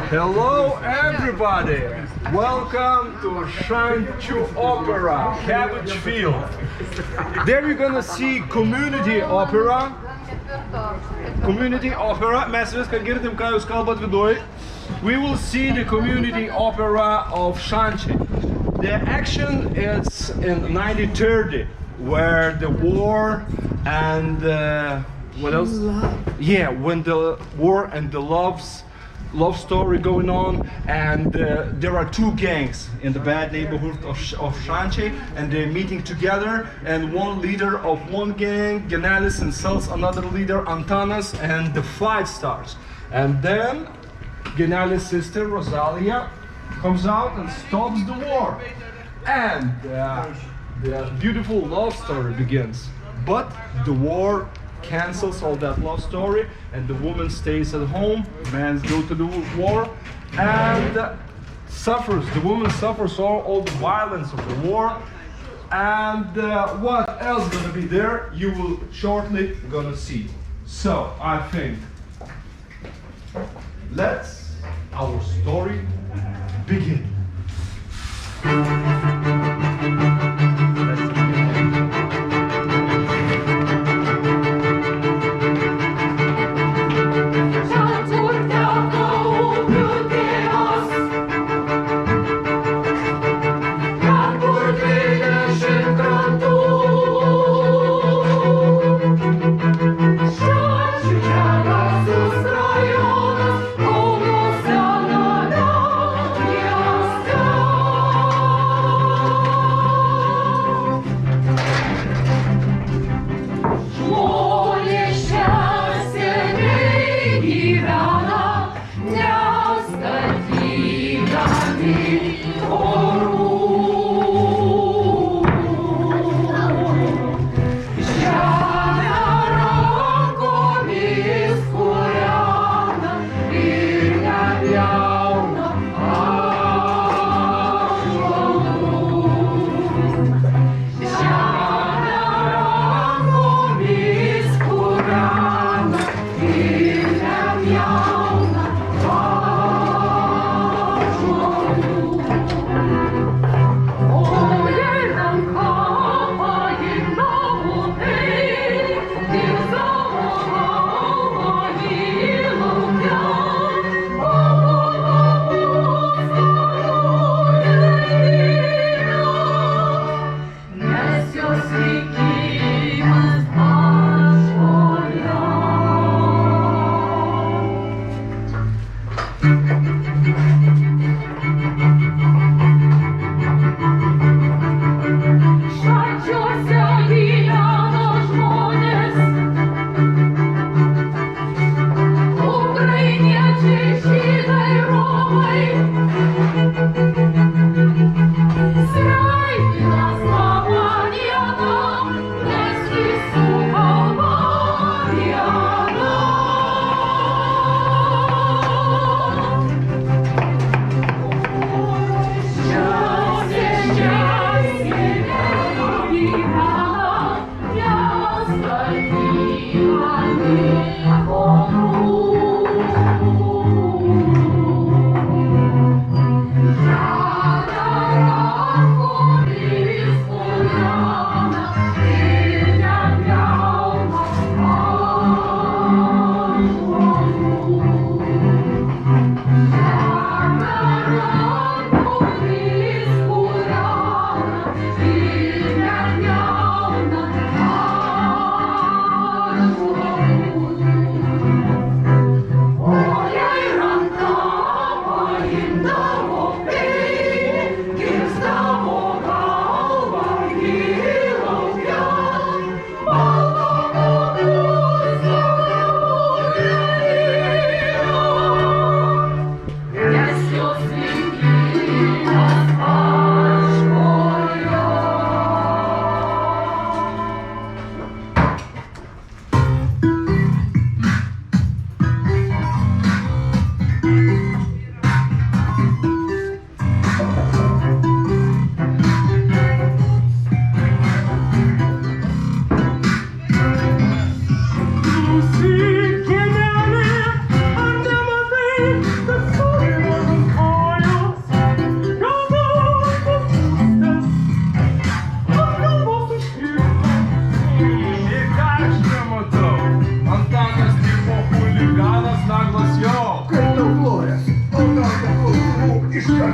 Hello everybody! Welcome to Shanchu Opera, Cabbage Field. There you're gonna see community opera. Community opera. Mes viską girdim, ką jūs kalbat viduj. We will see the community opera of Shanchi. The action is in 1930, where the war and what else? Yeah, when the war and the love story going on, and there are two gangs in the bad neighborhood of Shanchi, and they're meeting together, and one leader of one gang, Genalis, insults another leader, Antanas, and the fight starts. And then Genalis' sister, Rosalia, comes out and stops the war. And the beautiful love story begins. But the war cancels all that love story, and the woman stays at home, men go to the war, and suffers. The woman suffers all the violence of the war. And what else gonna be there, you will shortly gonna see. So I think let's our story begin.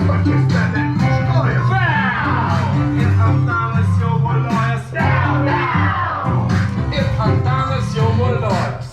Ir Antanas jau voliojas. Ir Antanas jau voliojas.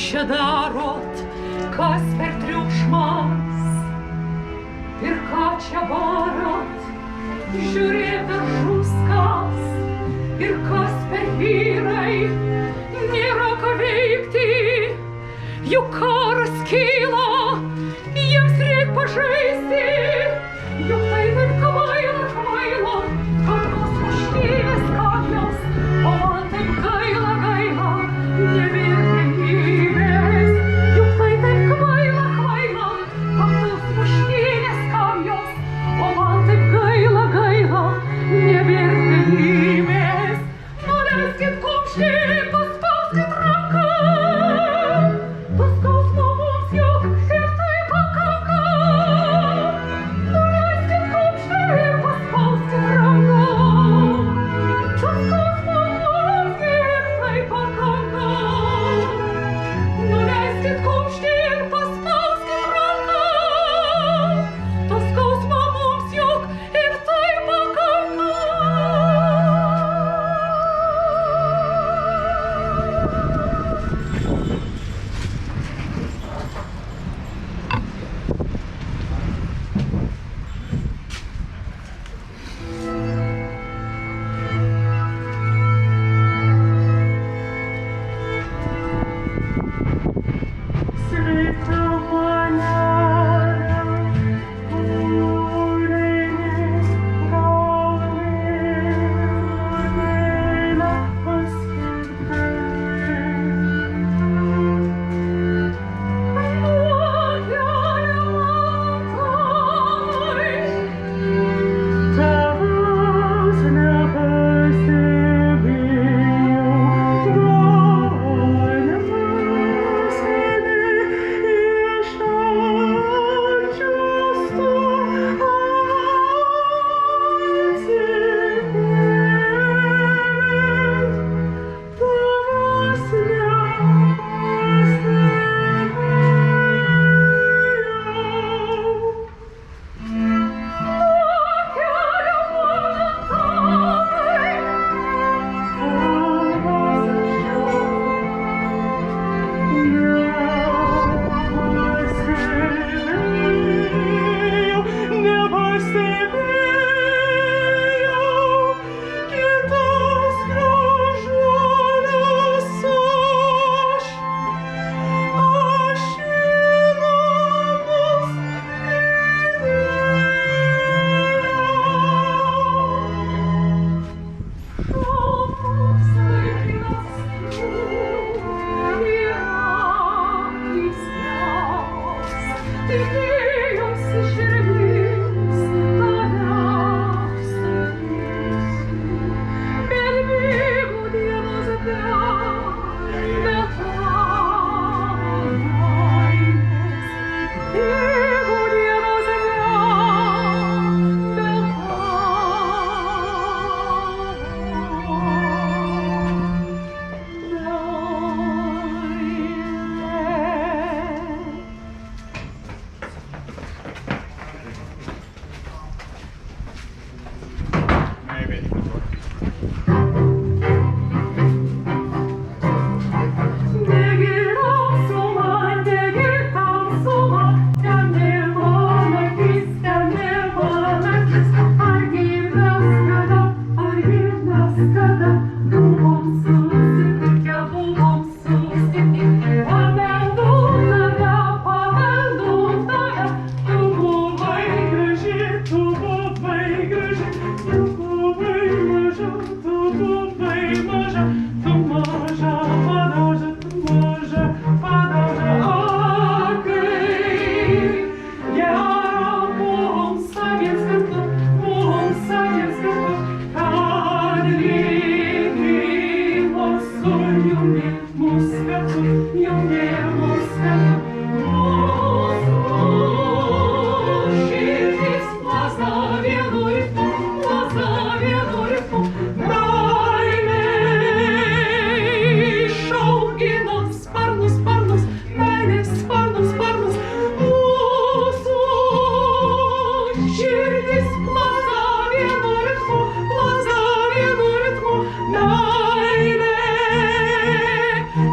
čia darot, kas per triukšmas ir ką čia varot, žiūrėk per žuskas ir kas per vyrai, nėra ką veikti, juk karas kyla, jiems reik pažaisti, juk tai taip kvaila, kvaila, kad tos muštynės kaklios, o man taip gaila, gaila, nebėr realybės, juk tai taip kvaila, kvaila, kad tos muštynės kaklios, o man taip gaila, gaila, nebėr realybės. Nuleiskit kumštį, paspauskit ranką, to skausmo mums juk ir tai pakanka. Nuleiskit kumštį ir paspauskit ranką, to skausmo mums ir tai pakanka. Nuleiskit kumštį ir paspauskit ranką, to skausmo mums juk ir tai pakanka.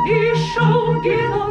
Išaugino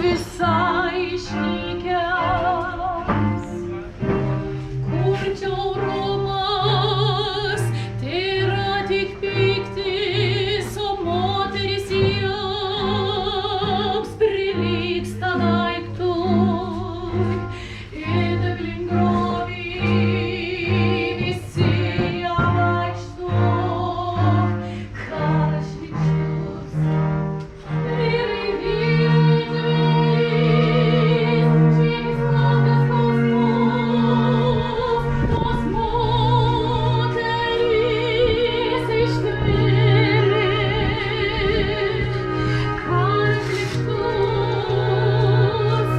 visai išnykęs. Kurčio romas, tai yra tik pyktis, o moteris jiems prilygsta daiktui. Ir glingrovi visi ją vaikšto, karas šlykštus. Vyrai, žygis laukas skausmų, tos moterys ištvėrė. Karas šlykštus,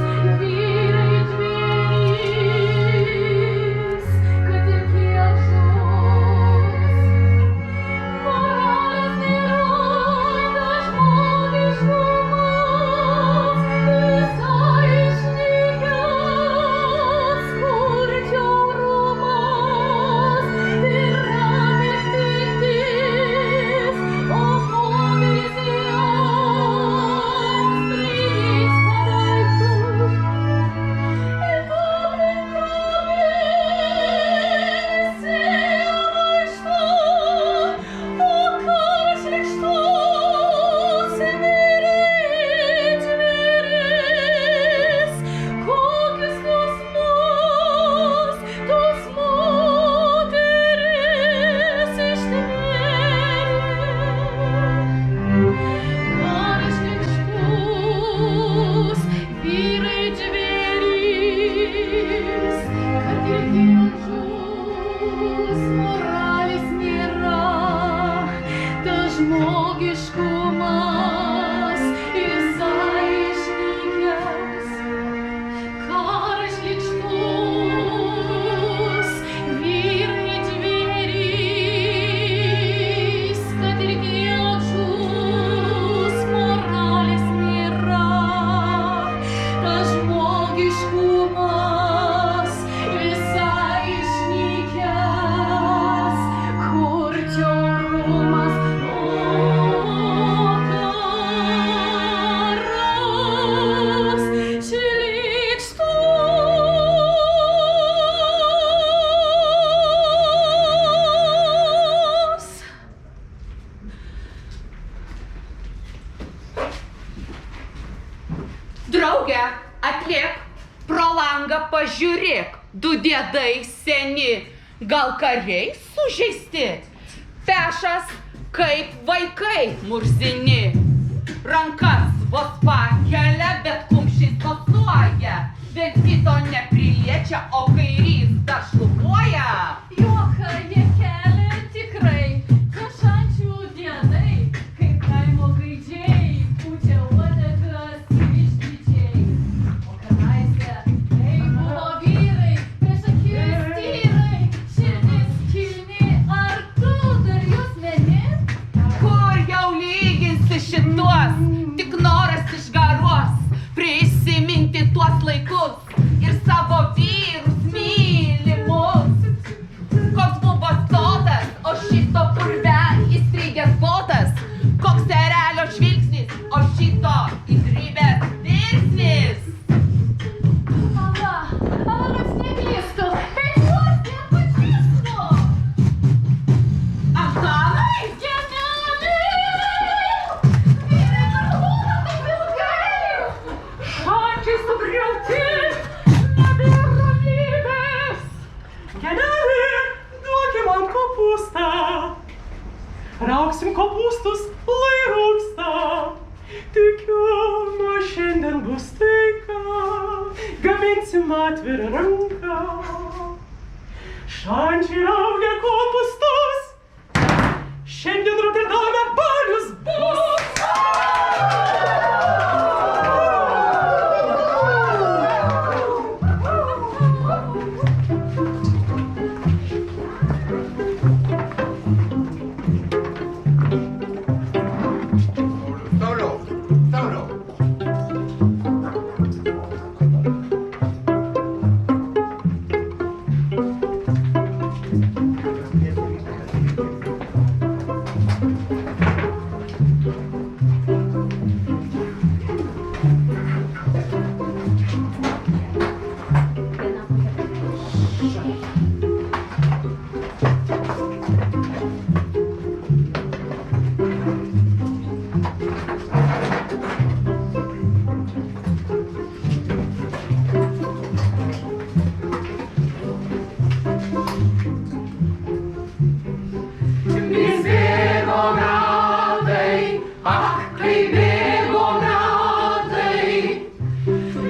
vyrai žvėrys, kad ir kiek žus. Moralės nėra, žmogiškumas visai išnykęs. Kurčio romas, tai yra tik pyktis, o moteris jiems prilygsta daiktui. Ir visi ją vaikšto, o karas šlykštus, vyrai žvėrys, kokius skausmus tos moterys ištvėrė. Karas šlykštus, vyrai žvėrys, kad ir kiek žus, moralės nėra, tas žmogiškumas visai išnykęs. Karas šlykštus, vyrai žvėrys, kad ir kiek žus, moralės nėra, tas žmogiškumas visai išnykęs. Kurčio romas, o karas šlykštus. Drauge, atlėk, pro langą pažiūrėk, du diedai seni, gal kariai sužeisti? Pešas kaip vaikai murzini, rankas vos pakelia, bet kumščiais mosuoja, bet kito nepriliečia, o kairys dar šlubuoja. Juoką jie kelia tikrai, kašančių diedai, kaip kaimo gaidžiai, pučia uodegas išdidžiai. O kadaise tai buvo vyrai, prieš akis tyrai, širdis kilni, ar tu dar jūs meni? Kur jau lyginsi šituos, tik noras išgaruos, prisiminti tuos laikus ir savo vyrus mylimus. Koks buvo sodas, o šito purve įstrigęs botas, koks erelio žvilgsnis, o šito įdrybęs virsnis. Ala, aš neklystu, bet juos nepažįstu. Antanai? Vyrai parduoda taip ilgai. Šančiai sugriauti, nebėra ramybės. Geneli, duoki man kopūstą. Rauksim kopūstus, lai rūksta. Tikiu, nuo šiandien bus taika. Gaminsim atvirą ranką. Šančiai raugia kopūstus. Šiandien Rotterdame balius bus. Solo, solo. Kai bėgo metai,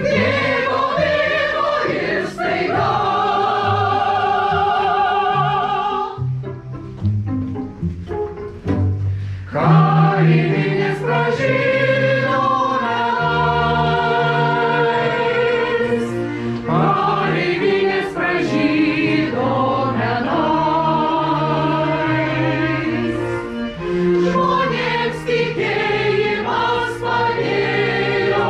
bėgo ir staiga. Kareivinės pražydo menais, kareivinės pražydo menais. Žmonėms tikėjimas padėjo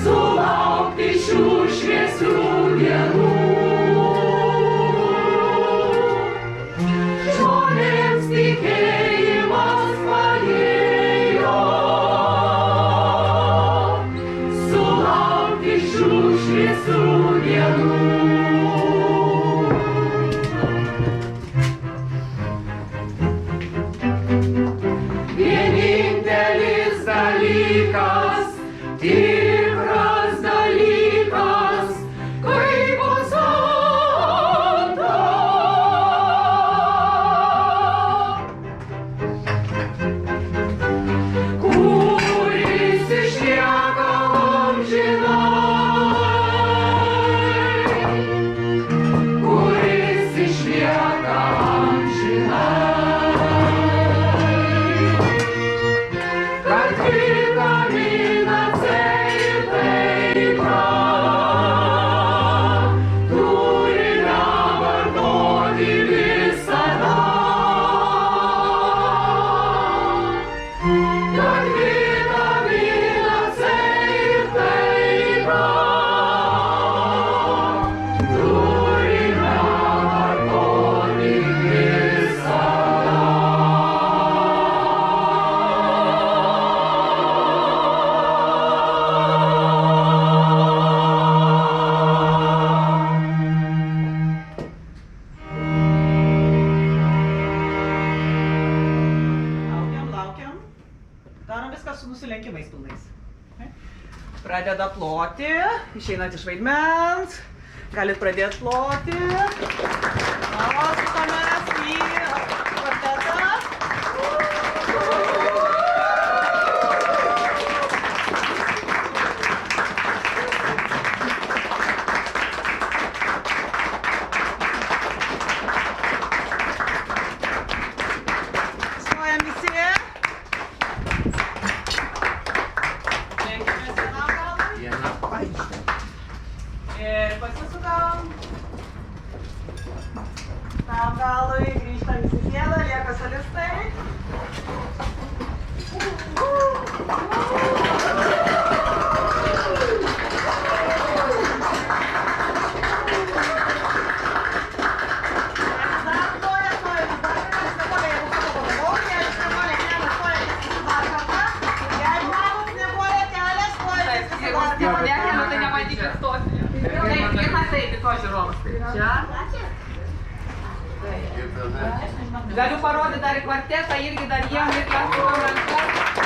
sulaukti šių šviesių dienų. Žmonėms tikėjimas padėjo sulaukti šių šviesių dienų. Vienintelis dalykas, tikras dalykas, kaip santa. Kuris išlieka amžinai, kuris išlieka amžinai. Kad vitaminas C ir taika turime vartoti visada. Kad vitaminas C ir taika turime vartoti visada. Laukiam. Darom viską su nusilenkimais pilnais. Pradeda ploti, išeinant iš vaidmens. Galit pradėti ploti. O, sukamės į kvartetą. Stojam visi. Lenkimės vienam galui. Ir pasisukam. Tam galui grįžtam visi sėda, lieka solistai. Galiu parodyti dar į kvartetą, irgi dar jiem ir rankas.